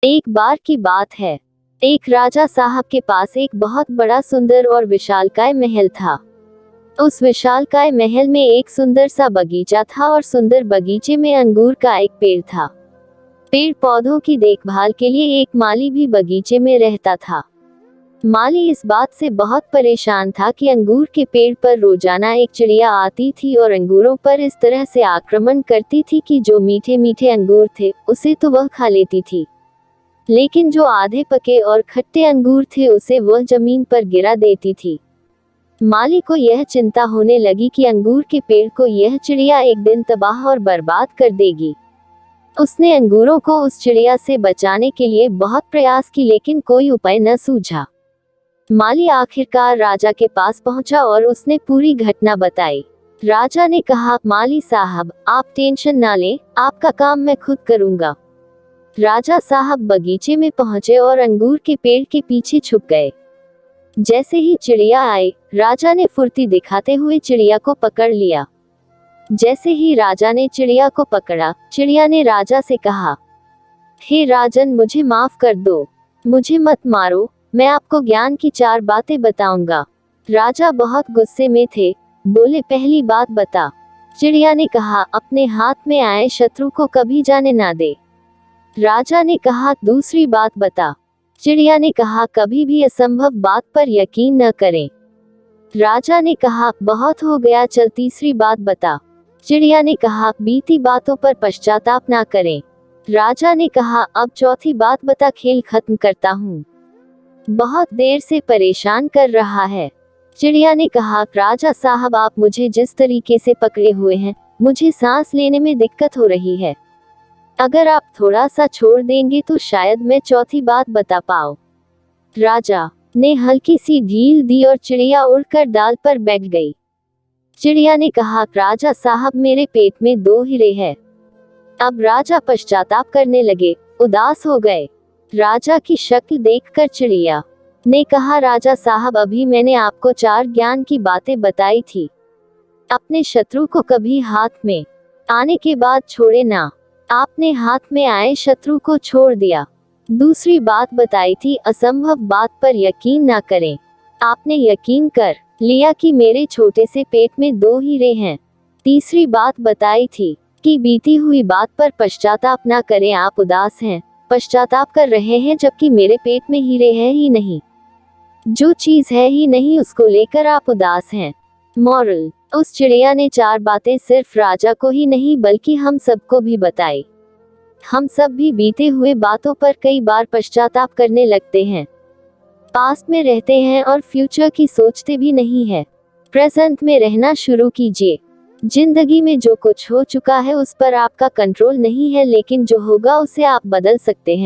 एक बार की बात है। एक राजा साहब के पास एक बहुत बड़ा सुंदर और विशालकाय महल था। उस विशालकाय महल में एक सुंदर सा बगीचा था और सुंदर बगीचे में अंगूर का एक पेड़ था। पेड़ पौधों की देखभाल के लिए एक माली भी बगीचे में रहता था। माली इस बात से बहुत परेशान था कि अंगूर के पेड़ पर रोजाना एक चिड़िया आती थी और अंगूरों पर इस तरह से आक्रमण करती थी कि जो मीठे मीठे अंगूर थे उसे तो वह खा लेती थी, लेकिन जो आधे पके और खट्टे अंगूर थे उसे वह जमीन पर गिरा देती थी। माली को यह चिंता होने लगी कि अंगूर के पेड़ को यह चिड़िया एक दिन तबाह और बर्बाद कर देगी। उसने अंगूरों को उस चिड़िया से बचाने के लिए बहुत प्रयास की, लेकिन कोई उपाय न सूझा। माली आखिरकार राजा के पास पहुंचा और उसने पूरी घटना बताई। राजा ने कहा, माली साहब, आप टेंशन ना लें, आपका काम मैं खुद करूंगा। राजा साहब बगीचे में पहुंचे और अंगूर के पेड़ के पीछे छुप गए। जैसे ही चिड़िया आई, राजा ने फुर्ती दिखाते हुए चिड़िया को पकड़ लिया। जैसे ही राजा ने चिड़िया को पकड़ा, चिड़िया ने राजा से कहा, हे राजन, मुझे माफ कर दो, मुझे मत मारो, मैं आपको ज्ञान की 4 बातें बताऊंगा। राजा बहुत गुस्से में थे, बोले, पहली बात बता। चिड़िया ने कहा, अपने हाथ में आए शत्रु को कभी जाने ना दे। राजा ने कहा, दूसरी बात बता। चिड़िया ने कहा, कभी भी असंभव बात पर यकीन न करें। राजा ने कहा, बहुत हो गया, चल तीसरी बात बता। चिड़िया ने कहा, बीती बातों पर पश्चाताप ना करें। राजा ने कहा, अब चौथी बात बता, खेल खत्म करता हूँ, बहुत देर से परेशान कर रहा है। चिड़िया ने कहा, राजा साहब, आप मुझे जिस तरीके से पकड़े हुए हैं, मुझे सांस लेने में दिक्कत हो रही है। अगर आप थोड़ा सा छोड़ देंगे तो शायद मैं चौथी बात बता पाऊं। राजा ने हल्की सी ढील दी और चिड़िया उड़कर डाल पर बैठ गई। चिड़िया ने कहा, राजा साहब, मेरे पेट में 2 हीरे हैं। अब राजा पश्चाताप करने लगे, उदास हो गए। राजा की शक्ल देखकर चिड़िया ने कहा, राजा साहब, अभी मैंने आपको 4 ज्ञान की बातें बताई थी। अपने शत्रु को कभी हाथ में आने के बाद छोड़े ना। आपने हाथ में आए शत्रु को छोड़ दिया। दूसरी बात बताई थी, असंभव बात पर यकीन ना करें। आपने यकीन कर लिया कि मेरे छोटे से पेट में 2 हीरे हैं। तीसरी बात बताई थी कि बीती हुई बात पर पश्चाताप ना करें। आप उदास हैं, पश्चाताप कर रहे हैं, जबकि मेरे पेट में हीरे हैं ही नहीं। जो चीज है ही नहीं उसको लेकर आप उदास हैं। मॉरल, उस चिड़िया ने 4 बातें सिर्फ राजा को ही नहीं बल्कि हम सबको भी बताई। हम सब भी बीते हुए बातों पर कई बार पश्चाताप करने लगते हैं। पास्ट में रहते हैं और फ्यूचर की सोचते भी नहीं है। प्रेजेंट में रहना शुरू कीजिए। जिंदगी में जो कुछ हो चुका है उस पर आपका कंट्रोल नहीं है, लेकिन जो होगा उसे आप बदल सकते हैं।